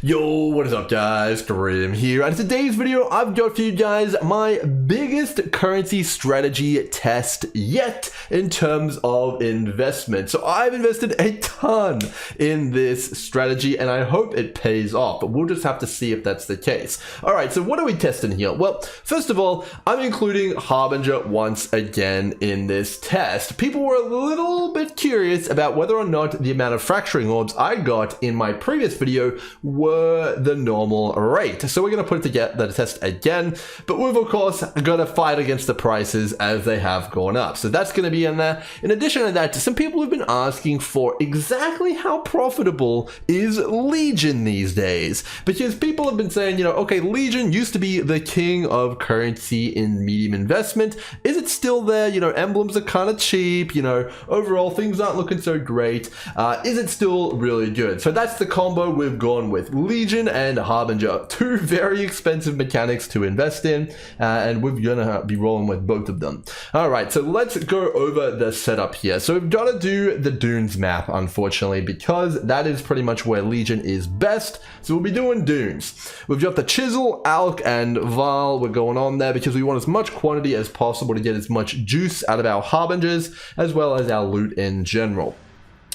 Yo, what is up guys, Grim here, and in today's video I've got for you guys my biggest currency strategy test yet in terms of investment. So I've invested a ton in this strategy and I hope it pays off, but we'll just have to see if that's the case. Alright, so what are we testing here? Well, first of all, I'm including Harbinger once again in this test. People were a little bit curious about whether or not the amount of fracturing orbs I got in my previous video were the normal rate. So we're going to put it together the test again, but we've of course got to fight against the prices as they have gone up. So that's going to be in there. In addition to that, some people have been asking for exactly how profitable is Legion these days, because people have been saying, you know, okay, Legion used to be the king of currency in medium investment. Is it still there? You know, emblems are kind of cheap, you know, overall things aren't looking so great. Is it still really good? So that's the combo we've gone with. Legion and Harbinger, two very expensive mechanics to invest in, and we're gonna be rolling with both of them. All right, so let's go over the setup here. So we've got to do the Dunes map, unfortunately, because that is pretty much where Legion is best. So we'll be doing Dunes. We've got the Chisel, Alch, and Vaal. We're going on there because we want as much quantity as possible to get as much juice out of our Harbingers, as well as our loot in general.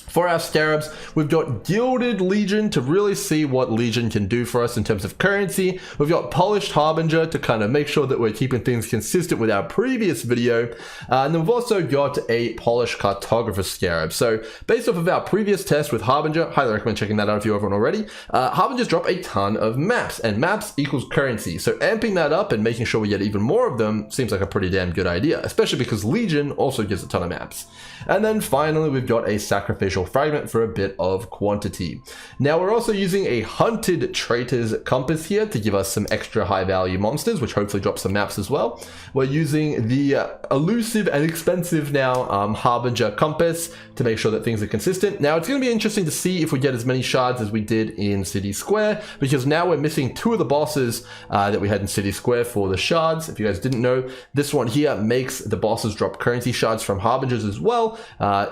For our Scarabs, we've got Gilded Legion to really see what Legion can do for us in terms of currency. We've got Polished Harbinger to kind of make sure that we're keeping things consistent with our previous video. And then we've also got a Polished Cartographer Scarab. So based off of our previous test with Harbinger, highly recommend checking that out if you haven't already. Harbingers drop a ton of maps, and maps equals currency. So amping that up and making sure we get even more of them seems like a pretty damn good idea, especially because Legion also gives a ton of maps. And then finally, we've got a Sacrificial Fragment for a bit of quantity. Now we're also using a Hunted Traitors compass here to give us some extra high value monsters, which hopefully drops some maps as well. We're using the elusive and expensive now Harbinger compass to make sure that things are consistent. Now it's going to be interesting to see if we get as many shards as we did in City Square, because now we're missing two of the bosses that we had in City Square for the shards. If you guys didn't know, this one here makes the bosses drop currency shards from Harbingers as well.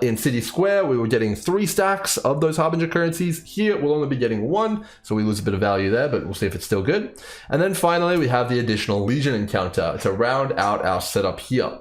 In City Square we were getting 3 stacks of those Harbinger currencies. Here we'll only be getting 1, so we lose a bit of value there, but we'll see if it's still good. And then finally we have the additional Legion encounter to round out our setup here.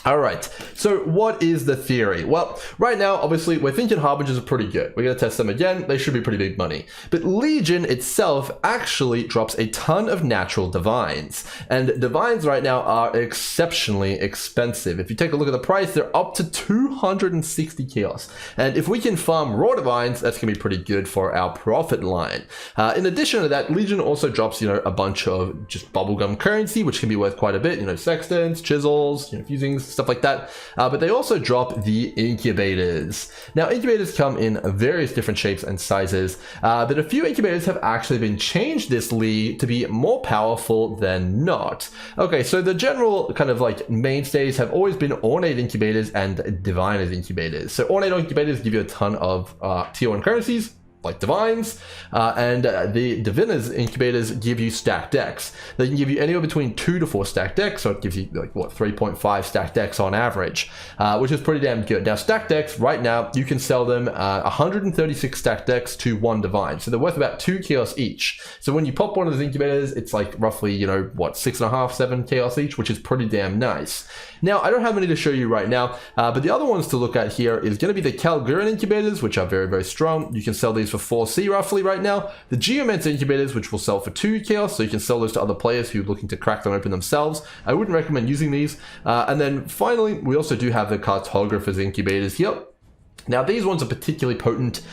All right, so what is the theory? Well, right now, obviously, we're thinking Harbingers are pretty good. We're going to test them again. They should be pretty big money. But Legion itself actually drops a ton of natural divines. And divines right now are exceptionally expensive. If you take a look at the price, they're up to 260 chaos. And if we can farm raw divines, that's going to be pretty good for our profit line. In addition to that, Legion also drops, you know, a bunch of just bubblegum currency, which can be worth quite a bit. You know, sextants, chisels, you know, fusings, stuff like that. But they also drop the incubators. Now, incubators come in various different shapes and sizes, but a few incubators have actually been changed this Lee to be more powerful than not. Okay, so the general kind of like mainstays have always been ornate incubators and diviners incubators. So ornate incubators give you a ton of tier 1 currencies, like divines, and the diviners incubators give you stacked decks. They can give you anywhere between 2 to 4 stacked decks, so it gives you like what, 3.5 stacked decks on average, which is pretty damn good. Now stacked decks right now you can sell them 136 stacked decks to 1 divine, so they're worth about 2 chaos each. So when you pop one of those incubators, it's like roughly, you know, what, 6.5, 7 chaos each, which is pretty damn nice. Now I don't have any to show you right now, but the other ones to look at here is going to be the Kalguran incubators, which are very, very strong. You can sell these for 4C roughly right now. The Geomancer incubators, which will sell for 2 chaos, so you can sell those to other players who are looking to crack them open themselves. I wouldn't recommend using these. And then finally, we also do have the Cartographers incubators here. Now these ones are particularly potent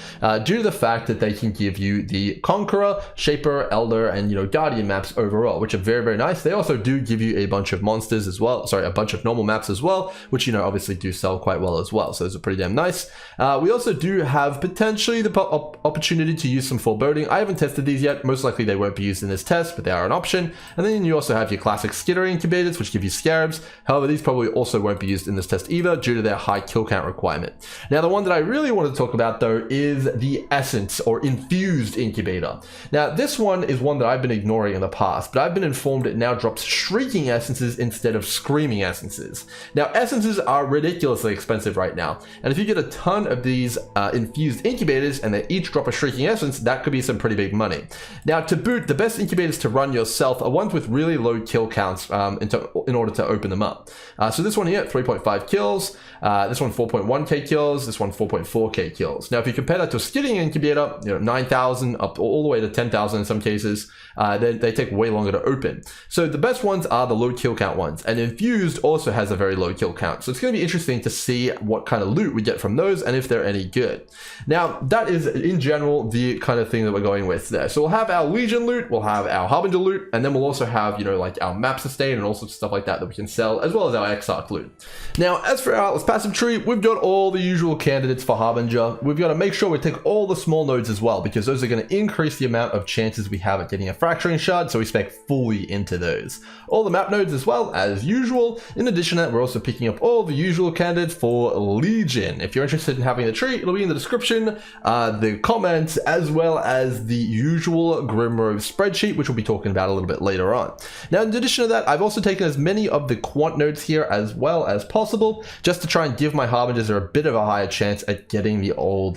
due to the fact that they can give you the Conqueror, Shaper, Elder, and, you know, Guardian maps overall, which are very, very nice. They also do give you a bunch of monsters as well, sorry, a bunch of normal maps as well, which, you know, obviously do sell quite well as well, so those are pretty damn nice. We also do have potentially the opportunity to use some Foreboding. I haven't tested these yet. Most likely they won't be used in this test, but they are an option. And then you also have your classic Skitter incubators, which give you Scarabs. However, these probably also won't be used in this test either due to their high kill count requirement. Now the one one that I really want to talk about though is the Essence or Infused Incubator. Now this one is one that I've been ignoring in the past, but I've been informed it now drops Shrieking Essences instead of Screaming Essences. Now Essences are ridiculously expensive right now, and if you get a ton of these Infused Incubators and they each drop a Shrieking Essence, that could be some pretty big money. Now to boot, the best incubators to run yourself are ones with really low kill counts in order to open them up. So this one here, 3.5 kills, this one 4.1k kills, this one 4.4k kills. Now if you compare that to a Skidding Incubator, 9,000 up all the way to 10,000 in some cases, they take way longer to open. So the best ones are the low kill count ones, and Infused also has a very low kill count. So it's going to be interesting to see what kind of loot we get from those and if they're any good. Now that is in general the kind of thing that we're going with there. So we'll have our Legion loot, we'll have our Harbinger loot, and then we'll also have, like our map sustain and all sorts of stuff like that that we can sell, as well as our Exarch loot. Now as for our Atlas passive tree, we've got all the usual candidates for Harbinger. We've got to make sure we take all the small nodes as well, because those are going to increase the amount of chances we have at getting a fracturing shard, so we spec fully into those. All the map nodes as well as usual. In addition to that, we're also picking up all the usual candidates for Legion. If you're interested in having the tree, it'll be in the description, the comments, as well as the usual Grimro spreadsheet, which we'll be talking about a little bit later on. Now in addition to that, I've also taken as many of the quant nodes here as well as possible, just to try and give my Harbingers a bit of a higher chance at getting the old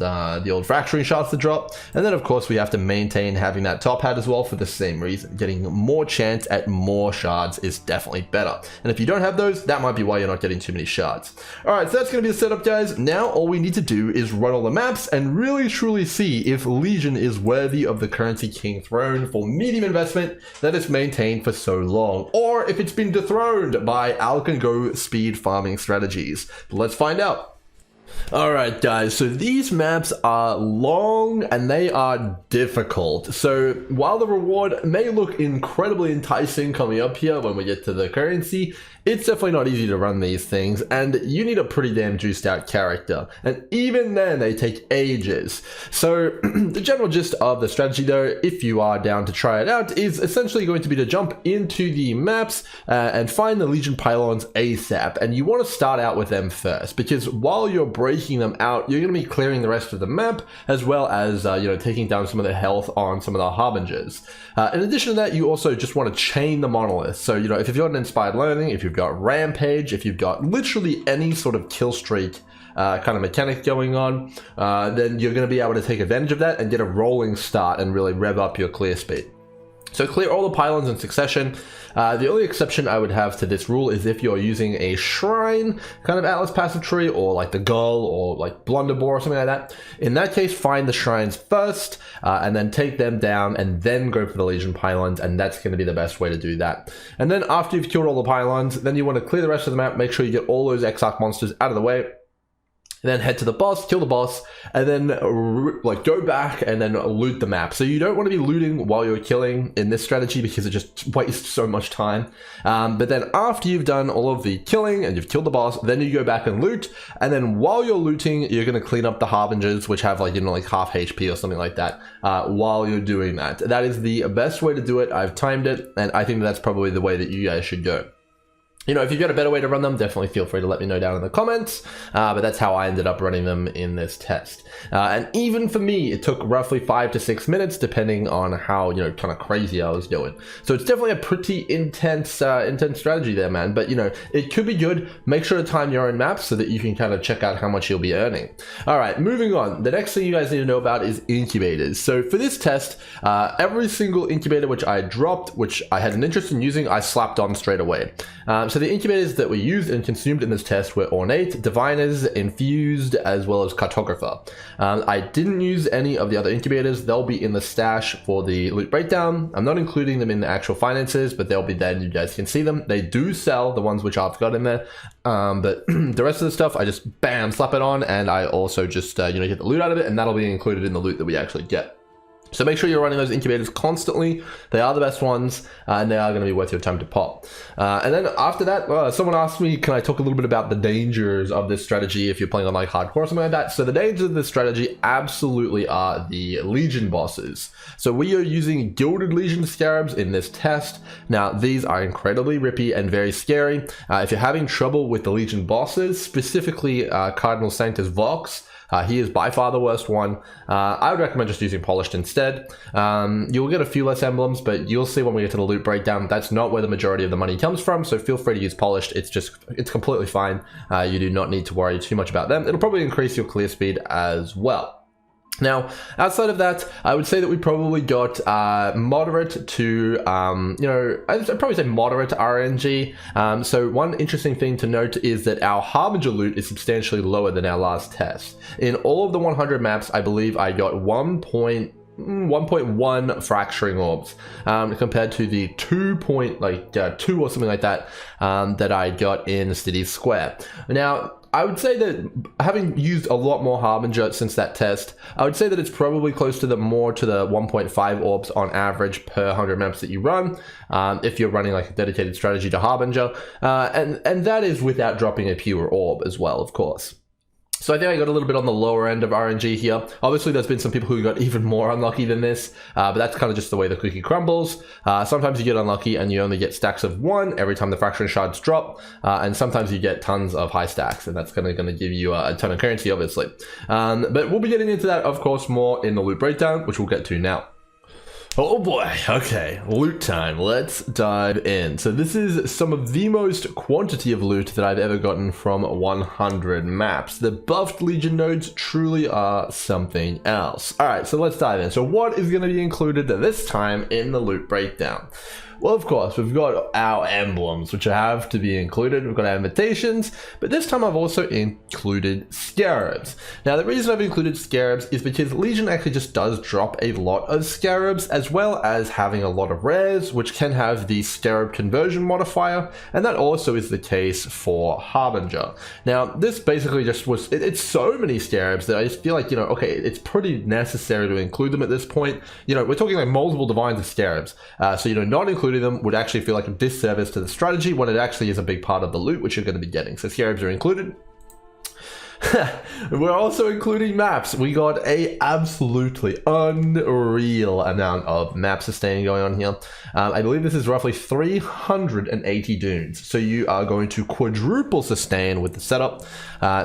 fracturing shards to drop. And then of course we have to maintain having that top hat as well for the same reason. Getting more chance at more shards is definitely better. And if you don't have those, that might be why you're not getting too many shards. Alright, so that's going to be the setup, guys. Now all we need to do is run all the maps and really truly see if Legion is worthy of the Currency King throne for medium investment that it's maintained for so long, or if it's been dethroned by Alch and Go speed farming strategies. Let's find out. Alright guys, so these maps are long and they are difficult. So while the reward may look incredibly enticing coming up here when we get to the currency, it's definitely not easy to run these things, and you need a pretty damn juiced out character. And even then, they take ages. So the general gist of the strategy though, if you are down to try it out, is essentially going to be to jump into the maps and find the Legion pylons ASAP. And you want to start out with them first, because while you're breaking them out, you're going to be clearing the rest of the map, as well as taking down some of the health on some of the Harbingers. In addition to that, you also just want to chain the monoliths. So if you've got an Inspired Learning, if you've got Rampage, if you've got literally any sort of kill streak kind of mechanic going on, then you're going to be able to take advantage of that and get a rolling start and really rev up your clear speed. So clear all the pylons in succession. The only exception I would have to this rule is if you're using a shrine kind of Atlas passive tree, or like the Gull, or like Blunderbore or something like that. In that case, find the shrines first and then take them down and then go for the Legion pylons, and that's going to be the best way to do that. And then after you've killed all the pylons, then you want to clear the rest of the map, make sure you get all those Exarch monsters out of the way. And then head to the boss, kill the boss, and then go back and then loot the map. So you don't want to be looting while you're killing in this strategy, because it just wastes so much time. But then after you've done all of the killing and you've killed the boss, then you go back and loot. And then while you're looting, you're going to clean up the Harbingers, which have like half HP or something like that, while you're doing that. That is the best way to do it. I've timed it, and I think that's probably the way that you guys should go. If you've got a better way to run them, definitely feel free to let me know down in the comments, but that's how I ended up running them in this test. And even for me, it took roughly 5 to 6 minutes, depending on how, kind of crazy I was doing. So it's definitely a pretty intense strategy there, man. But, it could be good. Make sure to time your own maps so that you can kind of check out how much you'll be earning. All right, moving on. The next thing you guys need to know about is incubators. So for this test, every single incubator which I dropped, which I had an interest in using, I slapped on straight away. So the incubators that were used and consumed in this test were Ornate, Diviners, Infused, as well as Cartographer. I didn't use any of the other incubators. They'll be in the stash for the loot breakdown. I'm not including them in the actual finances, but they'll be there and you guys can see them. They do sell, the ones which I've got in there, but the rest of the stuff, I just bam, slap it on, and I also just get the loot out of it, and that'll be included in the loot that we actually get. So make sure you're running those incubators constantly. They are the best ones, and they are going to be worth your time to pop. And then after that, someone asked me, can I talk a little bit about the dangers of this strategy if you're playing on like hardcore or something like that? So the dangers of this strategy absolutely are the Legion bosses. So we are using Gilded Legion Scarabs in this test. Now, these are incredibly rippy and very scary. If you're having trouble with the Legion bosses, specifically Cardinal Sanctus Vox, He is by far the worst one. I would recommend just using Polished instead. You'll get a few less emblems, but you'll see when we get to the loot breakdown, that's not where the majority of the money comes from, so feel free to use Polished. It's completely fine. You do not need to worry too much about them. It'll probably increase your clear speed as well. Now, outside of that, I would say that we probably got moderate to, I'd probably say moderate RNG. So one interesting thing to note is that our Harbinger loot is substantially lower than our last test. In all of the 100 maps, I believe I got 1.1 fracturing orbs compared to the 2 or something like that that I got in City Square. Now, I would say that having used a lot more Harbinger since that test, I would say that it's probably close to the 1.5 orbs on average per 100 maps that you run, if you're running like a dedicated strategy to Harbinger, and that is without dropping a pure orb as well, of course. So I think I got a little bit on the lower end of RNG here. Obviously, there's been some people who got even more unlucky than this, but that's kind of just the way the cookie crumbles. Sometimes you get unlucky and you only get stacks of 1 every time the fracturing shards drop, and sometimes you get tons of high stacks, and that's going to give you a ton of currency, obviously. But we'll be getting into that, of course, more in the loot breakdown, which we'll get to now. Oh boy, okay, loot time, let's dive in. So this is some of the most quantity of loot that I've ever gotten from 100 maps. The buffed Legion nodes truly are something else. Alright, so let's dive in. So what is going to be included this time in the loot breakdown? Well, of course, we've got our emblems, which have to be included. We've got our invitations, but this time I've also included scarabs. Now, the reason I've included scarabs is because Legion actually just does drop a lot of scarabs, as well as having a lot of rares, which can have the scarab conversion modifier, and that also is the case for Harbinger. Now, this basically just was, it's so many scarabs that I just feel like, okay, it's pretty necessary to include them at this point. We're talking like multiple divines of scarabs, so, not including them would actually feel like a disservice to the strategy when it actually is a big part of the loot which you're going to be getting. So scarabs are included. We're also including maps. We got a absolutely unreal amount of map sustain going on here. I believe this is roughly 380 dunes. So you are going to quadruple sustain with the setup,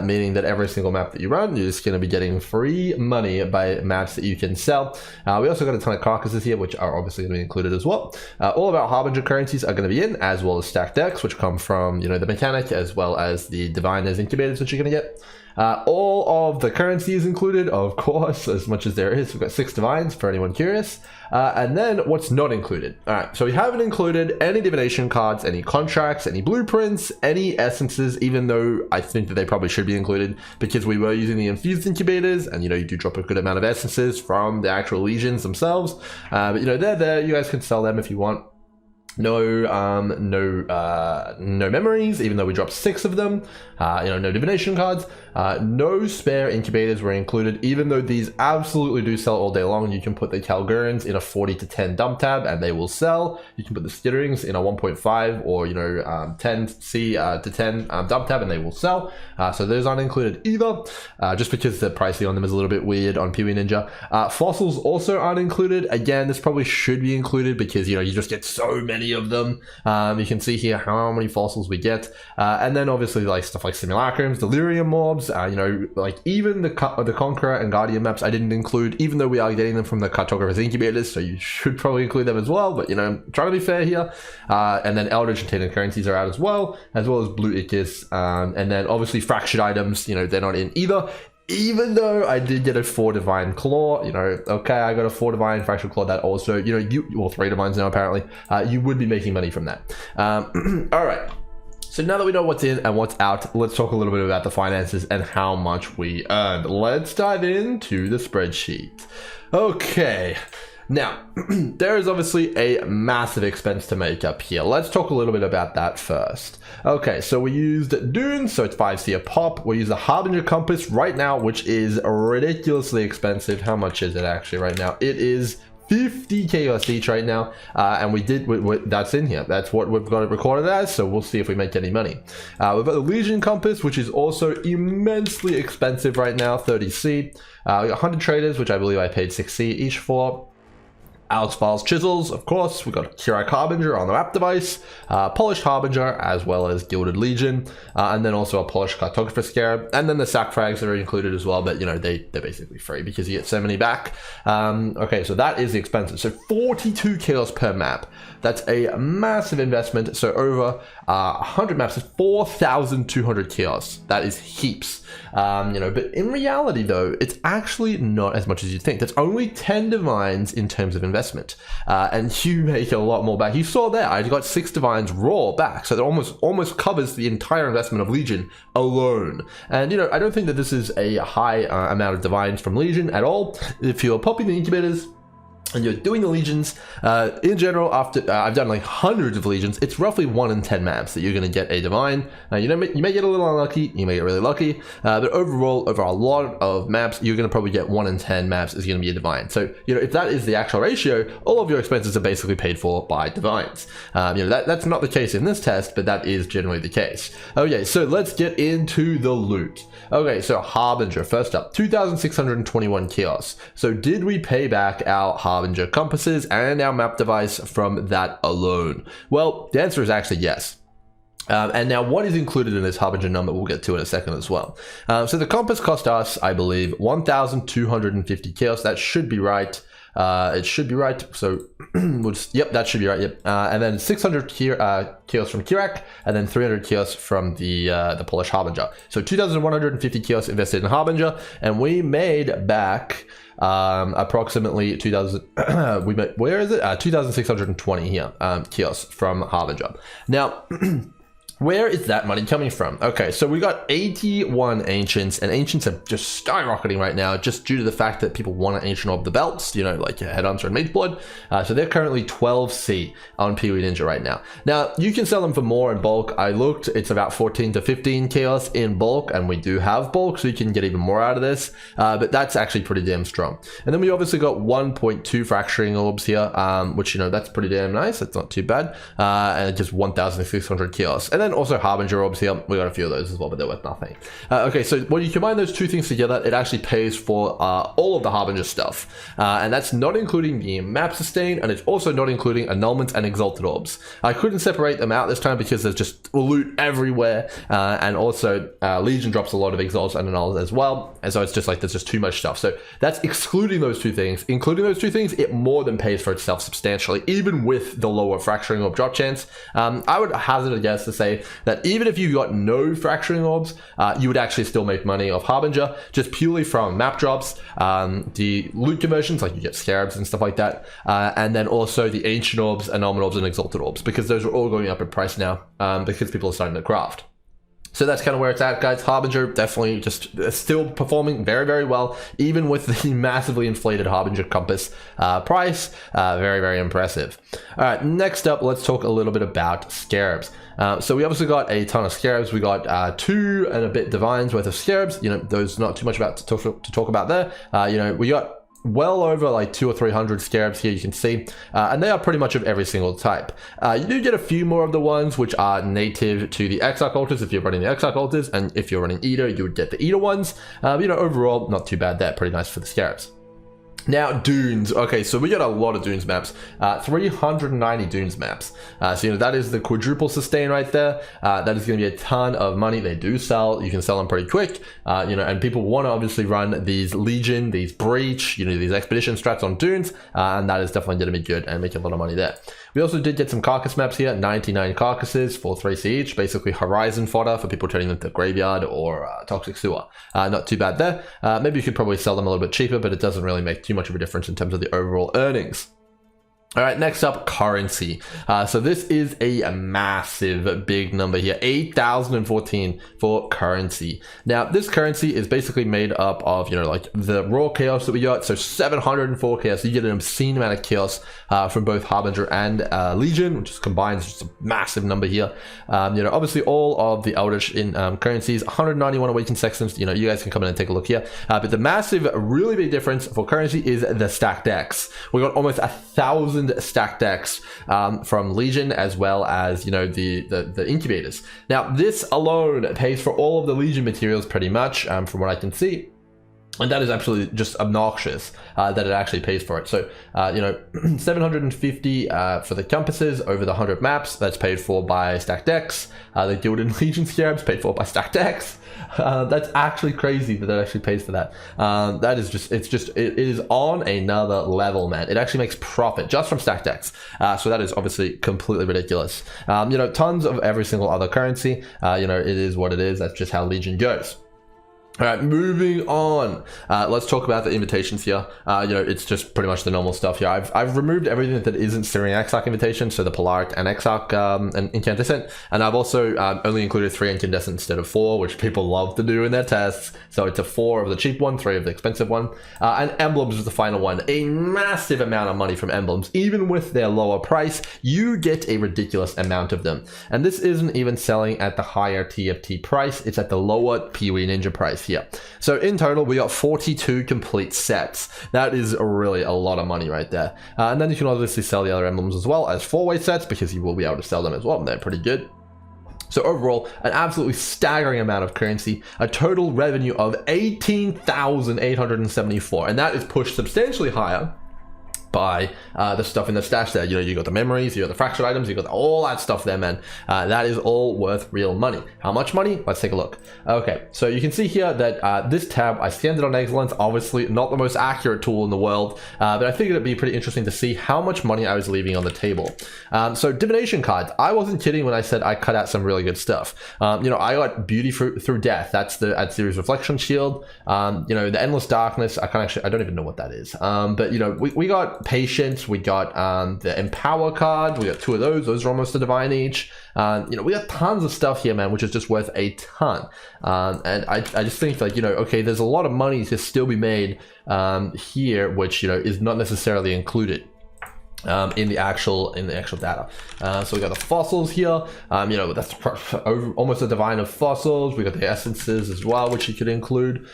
meaning that every single map that you run, you're just going to be getting free money by maps that you can sell. We also got a ton of carcasses here, which are obviously going to be included as well. All of our Harbinger currencies are going to be in, as well as stacked decks, which come from, the mechanic, as well as the diviners incubators, which you're going to get. All of the currency is included, of course, as much as there is. We've got 6 divines for anyone curious. And then what's not included. All right, so we haven't included any divination cards, any contracts, any blueprints, any essences, even though I think that they probably should be included because we were using the infused incubators, and you do drop a good amount of essences from the actual legions themselves. But they're there. You guys can sell them if you want. No memories, even though we dropped 6 of them. No divination cards. No spare incubators were included, even though these absolutely do sell all day long. You can put the Calgurans in a 40 to 10 dump tab and they will sell. You can put the Skitterings in a 1.5 or 10C to 10 dump tab and they will sell. So those aren't included either, just because the pricing on them is a little bit weird on PoE Ninja. Fossils also aren't included. Again, this probably should be included because you just get so many of them. You can see here how many fossils we get, and then obviously like stuff like simulacrums, delirium mobs, like even the Conqueror and Guardian maps I didn't include, even though we are getting them from the Cartographer's incubators, so you should probably include them as well, but trying to be fair here. And then Eldritch and Tainted currencies are out as well as Blue Icus, and then obviously fractured items, they're not in either. Even though I did get a 4 Divine Claw, okay, I got a 4 Divine Fractured Claw that also, well, 3 Divines now apparently, you would be making money from that. All right. So now that we know what's in and what's out, let's talk a little bit about the finances and how much we earned. Let's dive into the spreadsheet. Okay. Now, there is obviously a massive expense to make up here. Let's talk a little bit about that first. Okay, so we used Dunes, so it's 5C a pop. We use the Harbinger Compass right now, which is ridiculously expensive. How much is it actually right now? It is 50 KOS each right now, and that's in here. That's what we've got it recorded as, so we'll see if we make any money. We've got the Legion Compass, which is also immensely expensive right now, 30C. We got 100 Traitors, which I believe I paid 6C each for. Alch, Vaals, Chisels, of course. We've got Kirak Harbinger on the map device, Polished Harbinger, as well as Gilded Legion, and then also a Polished Cartographer Scarab, and then the sack frags are included as well, but you know, they're basically free because you get so many back. Okay, so that is the expensive. So 42 chaos per map. That's a massive investment. So over 100 maps is 4,200 chaos. That is heaps. You know, but in reality though, it's actually not as much as you'd think. That's only 10 divines in terms of investment, and you make a lot more back. You saw there, I got 6 divines raw back, so that almost covers the entire investment of Legion alone. And you know, I don't think that this is a high amount of divines from Legion at all. If you're popping the incubators and you're doing the legions, in general, after I've done like hundreds of legions, it's roughly 1 in 10 maps that you're going to get a divine. You know, you may get a little unlucky, you may get really lucky, but overall, over a lot of maps, you're going to probably get 1 in 10 maps is going to be a divine. So, you know, if that is the actual ratio, all of your expenses are basically paid for by divines. You know, that's not the case in this test, but that is generally the case. Okay, so let's get into the loot. Okay, so Harbinger, first up, 2,621 chaos. So did we pay back our Harbinger compasses and our map device from that alone? Well, the answer is actually yes. And now what is included in this Harbinger number, we'll get to in a second as well. So the compass cost us, I believe, 1,250 chaos. That should be right. It should be right. So we'll just, yep, that should be right. Yep. And then 600 chaos from Kirak, and then 300 chaos from the Polish Harbinger. So 2,150 chaos invested in Harbinger, and we made back approximately 2,000. We made, where is it? 2,620 here chaos from Harbinger. Now. Where is that money coming from? Okay, so we got 81 Ancients, and Ancients are just skyrocketing right now just due to the fact that people want an Ancient Orb the belts, you know, like Headhunter and Mageblood. So they're currently 12C on PoE Ninja right now. Now, you can sell them for more in bulk. I looked, it's about 14 to 15 chaos in bulk, and we do have bulk, so you can get even more out of this, but that's actually pretty damn strong. And then we obviously got 1.2 Fracturing Orbs here, which, you know, that's pretty damn nice. That's not too bad. And just 1,600 chaos. And then also Harbinger Orbs here, we got a few of those as well, but they're worth nothing. Okay, so when you combine those two things together, it actually pays for all of the Harbinger stuff, and that's not including the map sustain, and it's also not including annulments and exalted orbs. I couldn't separate them out this time because there's just loot everywhere, and also Legion drops a lot of exalts and annuls as well, and so it's just like there's just too much stuff. So that's excluding those two things. Including those two things, it more than pays for itself substantially, even with the lower Fracturing Orb drop chance. I would hazard a guess to say that even if you got no Fracturing Orbs, you would actually still make money off Harbinger, just purely from map drops, the loot conversions, like you get Scarabs and stuff like that, and then also the Ancient Orbs, Annulment Orbs, and Exalted Orbs, because those are all going up in price now, because people are starting to craft. So that's kind of where it's at, guys. Harbinger definitely just still performing very, very well, even with the massively inflated Harbinger compass price. Very, very impressive. All right, next up, let's talk a little bit about Scarabs. So we obviously got a ton of Scarabs. We got 2 and a bit divines worth of Scarabs. You know, there's not too much about to talk about there. You know, we got well over like 200 or 300 Scarabs here, you can see, and they are pretty much of every single type. You do get a few more of the ones which are native to the Exarch altars if you're running the Exarch altars, and if you're running Eater, you would get the Eater ones. You know, overall, not too bad there, pretty nice for the Scarabs. Now, Dunes. Okay, so we got a lot of Dunes maps, 390 Dunes maps. So, you know, that is the quadruple sustain right there. That is going to be a ton of money. They do sell. You can sell them pretty quick, you know, and people want to obviously run these Legion, these Breach, you know, these Expedition strats on Dunes, and that is definitely going to be good and make a lot of money there. We also did get some carcass maps here, 99 carcasses for 3C each, basically Horizon fodder for people turning them to Graveyard or Toxic Sewer. Not too bad there. Maybe you could probably sell them a little bit cheaper, but it doesn't really make too much of a difference in terms of the overall earnings. All right, next up, currency. So this is a massive big number here, 8,014 for currency. Now, this currency is basically made up of, you know, like the raw chaos that we got. So 704 chaos. So you get an obscene amount of chaos from both Harbinger and Legion, which is combined, just a massive number here. You know, obviously all of the Eldritch in currencies, 191 Awakened Sextons. You know, you guys can come in and take a look here. But the massive, really big difference for currency is the stacked decks. We got almost 1,000 stacked decks from Legion, as well as, you know, the incubators. Now, this alone pays for all of the Legion materials pretty much, from what I can see. And that is absolutely just obnoxious that it actually pays for it. So, 750 for the compasses over the 100 maps, that's paid for by Stacked X. The Gilded Legion Scarabs paid for by Stacked X. That's actually crazy that it actually pays for that. That is just, it is on another level, man. It actually makes profit just from Stacked X. So that is obviously completely ridiculous. Tons of every single other currency. It is what it is. That's just how Legion goes. All right, moving on. Let's talk about the invitations here. It's just pretty much the normal stuff here. I've removed everything that isn't Syrian Exarch invitation, so the Polaric and Exarch and Incandescent, and I've also only included 3 Incandescent instead of 4, which people love to do in their tests. So it's a 4 of the cheap one, 3 of the expensive one, and Emblems is the final one. A massive amount of money from Emblems. Even with their lower price, you get a ridiculous amount of them. And this isn't even selling at the higher TFT price, it's at the lower PoE Ninja price here. So in total, we got 42 complete sets. That is really a lot of money right there. And then you can obviously sell the other emblems as well as 4-way sets, because you will be able to sell them as well, and they're pretty good. So overall, an absolutely staggering amount of currency, a total revenue of 18,874, and that is pushed substantially higher by the stuff in the stash there. You got the memories, you got the fractured items, you got all that stuff there, man. That is all worth real money. How much money? Let's take a look. Okay, so you can see here that this tab, I scanned it on Excellence, obviously not the most accurate tool in the world, but I figured it'd be pretty interesting to see how much money I was leaving on the table. So divination cards, I wasn't kidding when I said I cut out some really good stuff. I got Beauty Through Death, that's the Ad Series Reflection Shield. The Endless Darkness, I don't even know what that is. But we got Patience, we got the Empower card, we got 2 of those are almost a divine each. We got tons of stuff here, man, which is just worth a ton. And I just think okay, there's a lot of money to still be made here, which is not necessarily included in the actual data. So we got the fossils here. That's almost a divine of fossils. We got the essences as well, which you could include.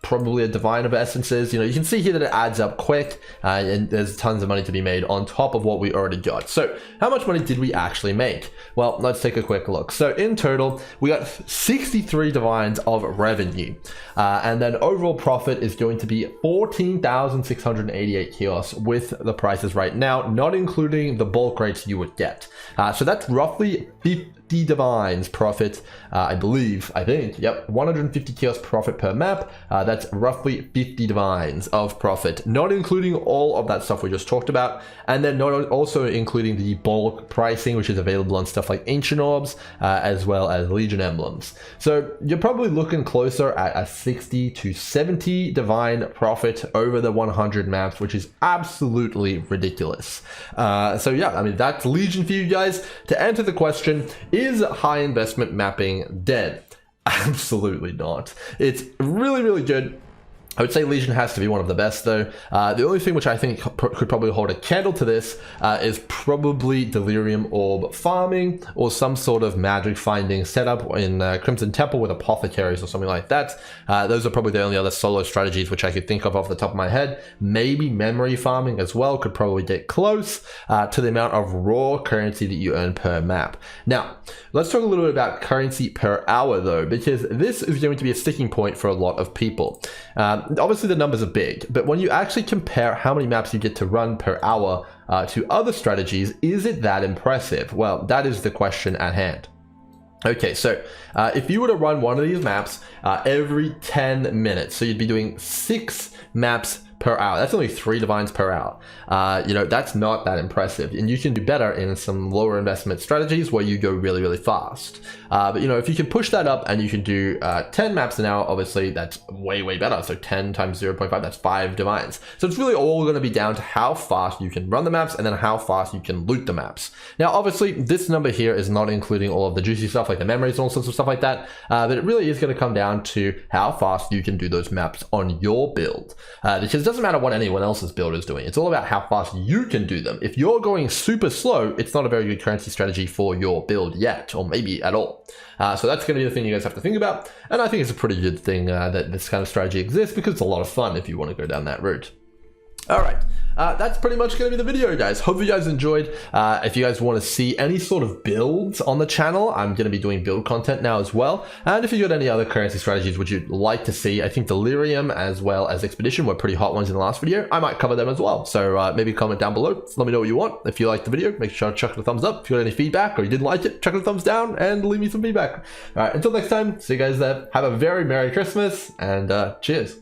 Probably a divine of essences. You can see here that it adds up quick, and there's tons of money to be made on top of what we already got. So how much money did we actually make? Well, let's take a quick look. So in total, we got 63 divines of revenue, and then overall profit is going to be 14,688 kiosks with the prices right now, not including the bulk rates you would get. So that's roughly 50 divines profit, I think, yep, 150 kiosks profit per map. That's roughly 50 divines of profit, not including all of that stuff we just talked about, and then not also including the bulk pricing, which is available on stuff like Ancient Orbs, as well as Legion Emblems. So you're probably looking closer at a 60 to 70 divine profit over the 100 maps, which is absolutely ridiculous. So yeah, I mean, that's Legion for you guys. To answer the question, is high investment mapping dead? Absolutely not. It's really, really good. I would say Legion has to be one of the best, though. The only thing which I think could probably hold a candle to this is probably Delirium Orb farming, or some sort of magic finding setup in Crimson Temple with apothecaries or something like that. Those are probably the only other solo strategies which I could think of off the top of my head. Maybe memory farming as well could probably get close to the amount of raw currency that you earn per map. Now, let's talk a little bit about currency per hour, though, because this is going to be a sticking point for a lot of people. Obviously the numbers are big, but when you actually compare how many maps you get to run per hour to other strategies, is it that impressive? Well, that is the question at hand. Okay, so if you were to run one of these maps every 10 minutes, so you'd be doing 6 maps per hour. That's only 3 divines per hour. That's not that impressive, and you can do better in some lower investment strategies where you go really, really fast. But if you can push that up and you can do 10 maps an hour, obviously that's way, way better. So 10 times 0.5, that's 5 divines. So it's really all going to be down to how fast you can run the maps and then how fast you can loot the maps. Now, obviously, this number here is not including all of the juicy stuff like the memories and all sorts of stuff like that, but it really is going to come down to how fast you can do those maps on your build, because it doesn't matter what anyone else's build is doing. It's all about how fast you can do them. If you're going super slow, it's not a very good currency strategy for your build yet, or maybe at all. So that's going to be the thing you guys have to think about, and I think it's a pretty good thing that this kind of strategy exists, because it's a lot of fun if you want to go down that route. All right. That's pretty much going to be the video, guys. Hope you guys enjoyed. If you guys want to see any sort of builds on the channel, I'm going to be doing build content now as well. And if you got any other currency strategies which you'd like to see, I think Delirium as well as Expedition were pretty hot ones in the last video. I might cover them as well. So maybe comment down below. Let me know what you want. If you liked the video, make sure to chuck it a thumbs up. If you got any feedback or you didn't like it, chuck it a thumbs down and leave me some feedback. All right, until next time, see you guys there. Have a very Merry Christmas and cheers.